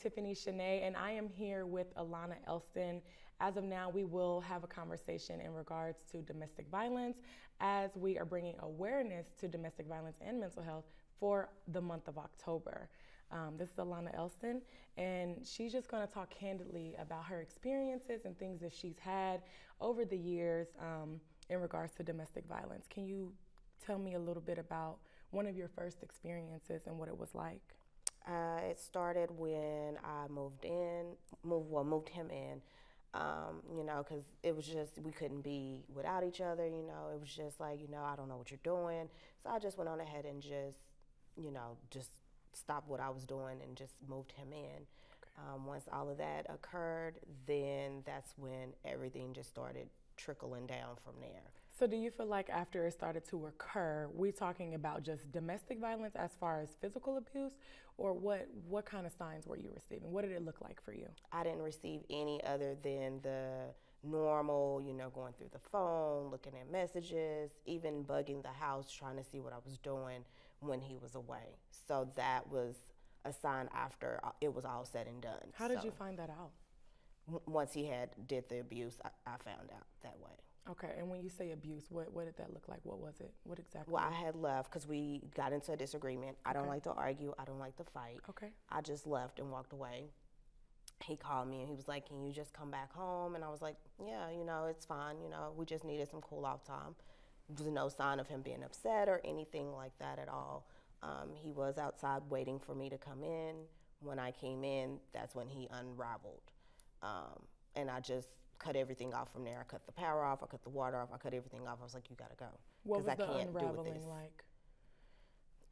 Tiffany Shanee, and I am here with Ilauna Elston. As of now, we will have a conversation in regards to domestic violence as we are bringing awareness to domestic violence and mental health for the month of October. This is Ilauna Elston, and she's just going to talk candidly about her experiences and things that she's had over the years in regards to domestic violence. Can you tell me a little bit about one of your first experiences and what it was like? It started when I moved him in, because it was just, we couldn't be without each other, it was just like, I don't know what you're doing. So I just went on ahead and just stopped what I was doing and just moved him in. Okay. Once all of that occurred, then that's when everything just started trickling down from there. So do you feel like after it started to occur, we're talking about just domestic violence as far as physical abuse, or what kind of signs were you receiving? What did it look like for you? I didn't receive any other than the normal, going through the phone, looking at messages, even bugging the house, trying to see what I was doing when he was away. So that was a sign after it was all said and done. How did you find that out? Once he did the abuse, I found out that way. Okay, and when you say abuse, what did that look like? What was it? What exactly? Well, I had left because we got into a disagreement. I don't like to argue. I don't like to fight. Okay. I just left and walked away. He called me and he was like, "Can you just come back home?" And I was like, "Yeah, it's fine. We just needed some cool off time." There was no sign of him being upset or anything like that at all. He was outside waiting for me to come in. When I came in, that's when he unraveled. And I just cut everything off from there. I cut the power off, I cut the water off, I cut everything off. I was like, "You gotta go." What was the unraveling like?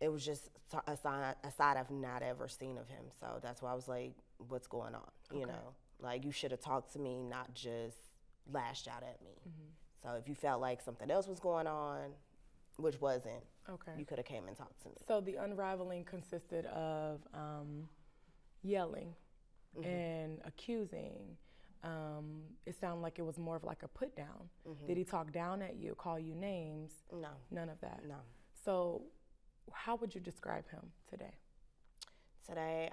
It was just a side I've not ever seen of him. So that's why I was like, "What's going on?" Okay. Like, you should have talked to me, not just lashed out at me. Mm-hmm. So if you felt like something else was going on, which wasn't, okay, you could have came and talked to me. So the unraveling consisted of yelling Mm-hmm. and accusing. It sounded like it was more of like a put down. Mm-hmm. Did he talk down at you, call you names? No. None of that? No. So how would you describe him today? Today,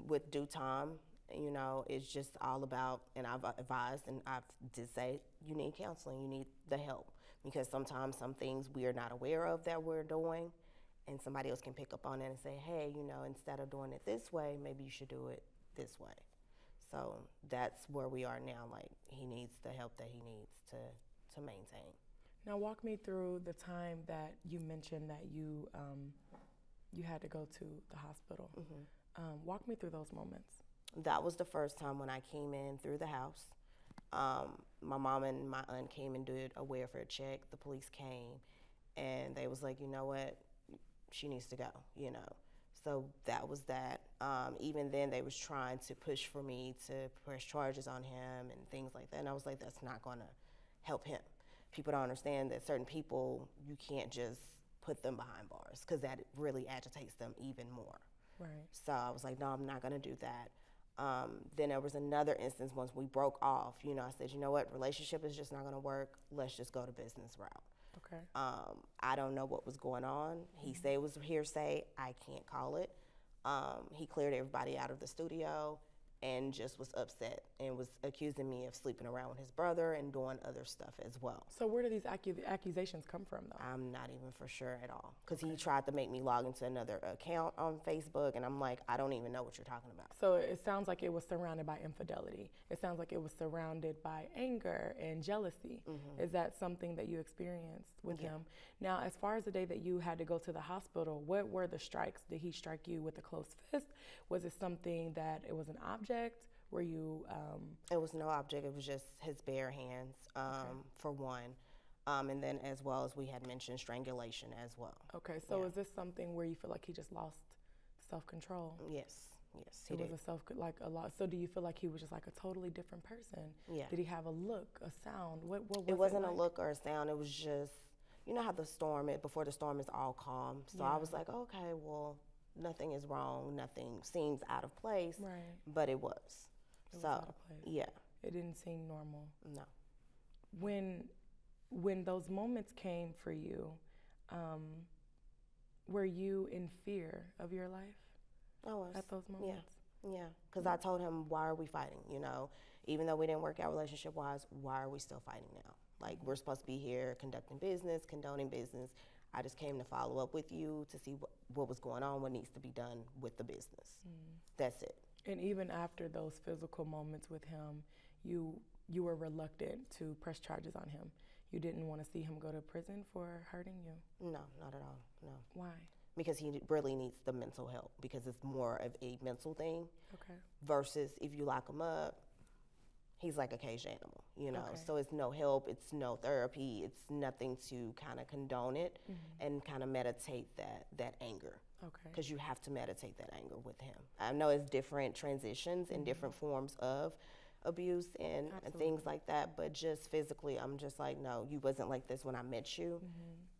with due time, it's just all about, and I've advised and I've did say, you need counseling, you need the help. Because sometimes some things we are not aware of that we're doing, and somebody else can pick up on it and say, "Hey, instead of doing it this way, maybe you should do it this way." So that's where we are now. Like, he needs the help that he needs to maintain. Now walk me through the time that you mentioned that you had to go to the hospital. Mm-hmm. Walk me through those moments. That was the first time when I came in through the house. My mom and my aunt came and did a welfare check. The police came, and they was like, "You know what? She needs to go." So that was that. Even then, they was trying to push for me to press charges on him and things like that. And I was like, that's not going to help him. People don't understand that certain people, you can't just put them behind bars because that really agitates them even more. Right. So I was like, no, I'm not going to do that. Then there was another instance once we broke off. I said, "You know what? Relationship is just not going to work. Let's just go the business route." Okay. I don't know what was going on. He said it was hearsay. I can't call it. He cleared everybody out of the studio and just was upset and was accusing me of sleeping around with his brother and doing other stuff as well. So where do these accusations come from, though? I'm not even for sure at all. Because he tried to make me log into another account on Facebook, and I'm like, I don't even know what you're talking about. So it sounds like it was surrounded by infidelity. It sounds like it was surrounded by anger and jealousy. Mm-hmm. Is that something that you experienced with him? Now, as far as the day that you had to go to the hospital, what were the strikes? Did he strike you with a closed fist? Was it something that it was an object? Were you? It was no object. It was just his bare hands, for one. And then as well as we had mentioned strangulation as well. Okay, so is this something where you feel like he just lost self-control? Yes, he did. Was a lot. So do you feel like he was just like a totally different person? Yeah. Did he have a look, a sound? What was it? Wasn't like? a look or a sound. It was just, how before the storm is all calm. So I was like, okay, well, nothing is wrong. Nothing seems out of place. Right. But it was. It was out of place. Yeah. It didn't seem normal. No. When those moments came for you, were you in fear of your life? I was. At those moments? Yeah, because I told him, why are we fighting? You know, even though we didn't work out relationship wise, why are we still fighting now? Like, we're supposed to be here conducting business, condoning business. I just came to follow up with you to see what was going on, what needs to be done with the business. That's it. And even after those physical moments with him, you were reluctant to press charges on him. You didn't want to see him go to prison for hurting you? No, not at all, no. Why? Because he really needs the mental help, because it's more of a mental thing. Okay. Versus if you lock him up, he's like a caged animal, you know. Okay. So it's no help, it's no therapy, it's nothing to kind of condone it and kind of meditate that anger. Okay. Because you have to meditate that anger with him. I know it's different transitions and different forms of abuse and things like that, but just physically, I'm just like, no, you wasn't like this when I met you.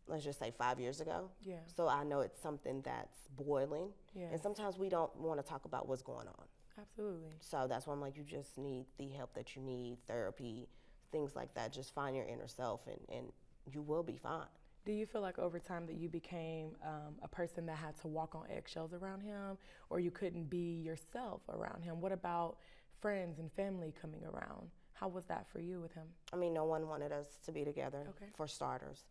Let's just say 5 years ago. Yeah. So I know it's something that's boiling. Yeah. And sometimes we don't want to talk about what's going on. Absolutely. So that's why I'm like, you just need the help that you need, therapy, things like that. Just find your inner self and you will be fine. Do you feel like over time that you became a person that had to walk on eggshells around him, or you couldn't be yourself around him? What about friends and family coming around? How was that for you with him? I mean, no one wanted us to be together, for starters.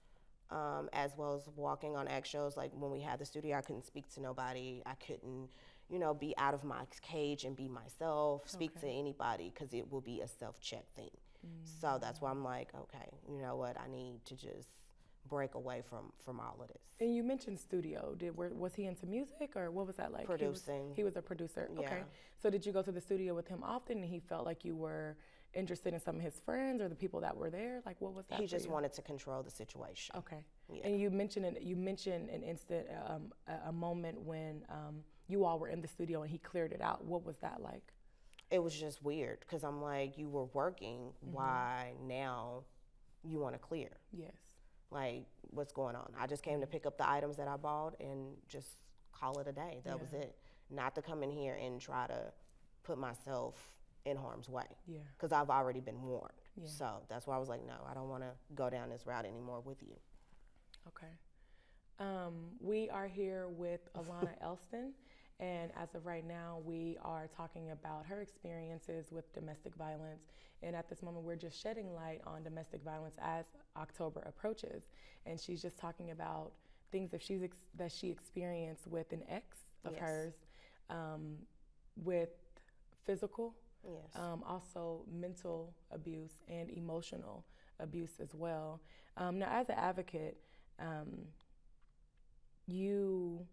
As well as walking on eggshells. Like when we had the studio, I couldn't speak to nobody. I couldn't, you know, be out of my cage and be myself, speak to anybody, because it will be a self-check thing. So that's why I'm like, okay, you know what? I need to just break away from all of this. And you mentioned studio. Was he into music, or what was that like? Producing. He was a producer. Yeah. Okay. So did you go to the studio with him often, and he felt like you were interested in some of his friends or the people that were there? Like, what was that? He just wanted to control the situation. Okay. Yeah. And you mentioned an instant, a moment when you all were in the studio and he cleared it out. What was that like? It was just weird, because I'm like, you were working. Why now you want to clear? Yes. Like, what's going on? I just came to pick up the items that I bought and just call it a day. That was it. Not to come in here and try to put myself in harm's way. Yeah. Because I've already been warned. Yeah. So that's why I was like, no, I don't want to go down this route anymore with you. Okay. We are here with Ilauna Elston, and as of right now, we are talking about her experiences with domestic violence. And at this moment, we're just shedding light on domestic violence as October approaches. And she's just talking about things that she experienced with an ex of hers, with physical, also mental abuse and emotional abuse as well. Now, as an advocate, you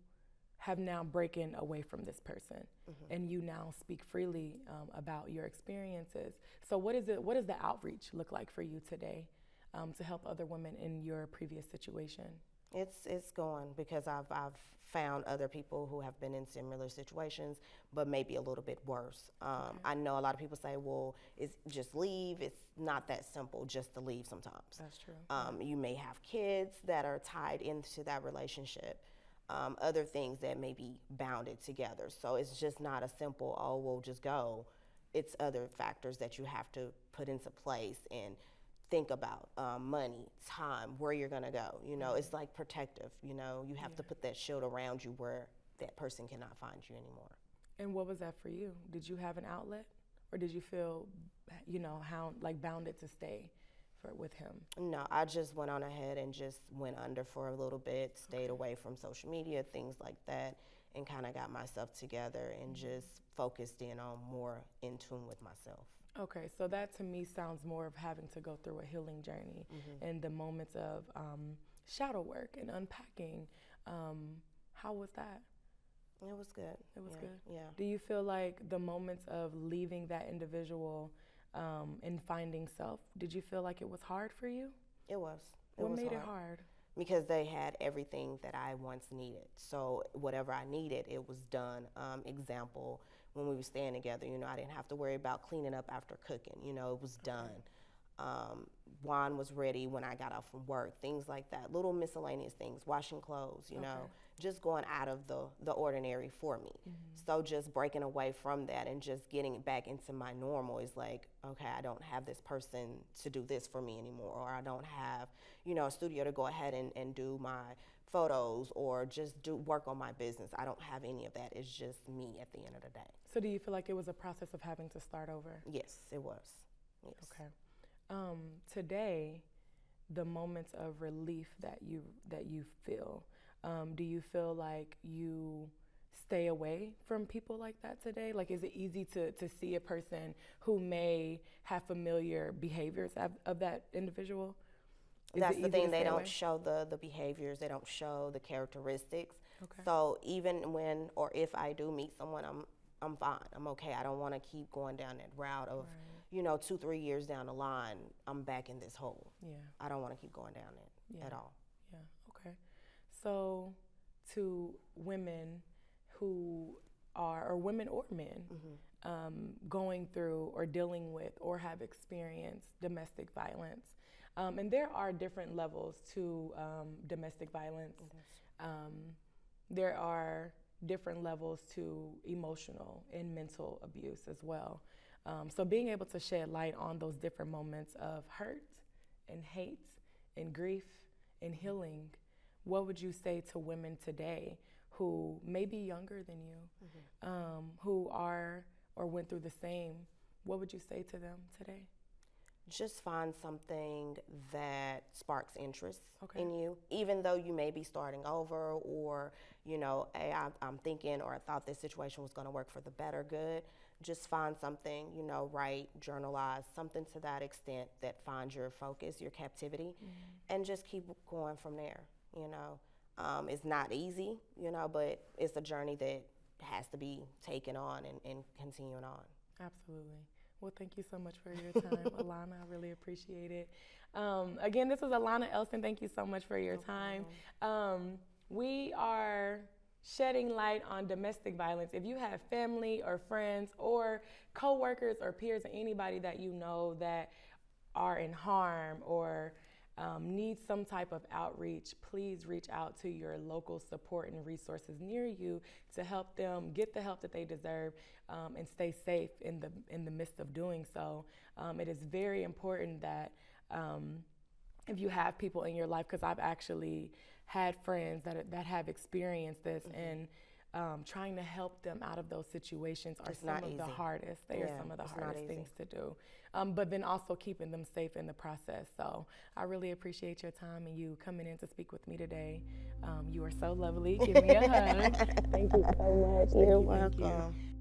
have now broken away from this person, and you now speak freely about your experiences. So what does the outreach look like for you today to help other women in your previous situation? It's going, because I've found other people who have been in similar situations, but maybe a little bit worse. I know a lot of people say, well, it's just leave. It's not that simple just to leave sometimes. That's true. You may have kids that are tied into that relationship, other things that may be bounded together. So it's just not a simple, oh, we'll just go. It's other factors that you have to put into place and think about, money, time, where you're gonna go. You know, it's like protective, you know, you have to put that shield around you where that person cannot find you anymore. And what was that for you? Did you have an outlet, or did you feel, you know, bounded to stay with him? No, I just went on ahead and just went under for a little bit, stayed away from social media, things like that, and kind of got myself together and just focused in on more in tune with myself. Okay, so that to me sounds more of having to go through a healing journey and the moments of shadow work and unpacking. How was that? It was good. It was good? Yeah. Do you feel like the moments of leaving that individual and finding self, did you feel like it was hard for you? It was. What made it hard? Because they had everything that I once needed. So whatever I needed, it was done. Example, when we were staying together, you know, I didn't have to worry about cleaning up after cooking. You know, it was done. Wine was ready when I got off from work, things like that, little miscellaneous things, washing clothes, you know, just going out of the ordinary for me. So just breaking away from that and just getting back into my normal is like, okay, I don't have this person to do this for me anymore, or I don't have, you know, a studio to go ahead and do my photos or just do work on my business. I don't have any of that. It's just me at the end of the day. So do you feel like it was a process of having to start over? Yes, it was. Yes. Okay. Today, the moments of relief that you feel, do you feel like you stay away from people like that today? Like, is it easy to see a person who may have familiar behaviors of that individual? That's the thing, they don't show the behaviors, they don't show the characteristics. Okay. So even when or if I do meet someone, I'm fine, I'm okay. I don't want to keep going down that route of, you know, 2-3 years down the line, I'm back in this hole. Yeah. I don't want to keep going down it at all. Yeah, okay. So to women who are, or women or men, going through or dealing with or have experienced domestic violence, and there are different levels to domestic violence. There are different levels to emotional and mental abuse as well. So being able to shed light on those different moments of hurt and hate and grief and healing, what would you say to women today who may be younger than you, who are or went through the same? What would you say to them today? Just find something that sparks interest in you, even though you may be starting over, or, you know, hey, I'm thinking or I thought this situation was going to work for the better good. Just find something, you know, write, journalize, something to that extent that finds your focus, your captivity, and just keep going from there, you know. It's not easy, you know, but it's a journey that has to be taken on and continuing on. Absolutely. Well, thank you so much for your time, Ilauna. I really appreciate it. Again, this is Ilauna Elston. Thank you so much for your time. We are shedding light on domestic violence. If you have family or friends or coworkers or peers or anybody that you know that are in harm or need some type of outreach, please reach out to your local support and resources near you to help them get the help that they deserve and stay safe in the midst of doing so. It is very important that if you have people in your life, because I've actually had friends that have experienced this, and trying to help them out of those situations are some of the hardest. They are some of the hardest things to do. But then also keeping them safe in the process. So I really appreciate your time and you coming in to speak with me today. You are so lovely. Give me a hug. Thank you so much. You're welcome.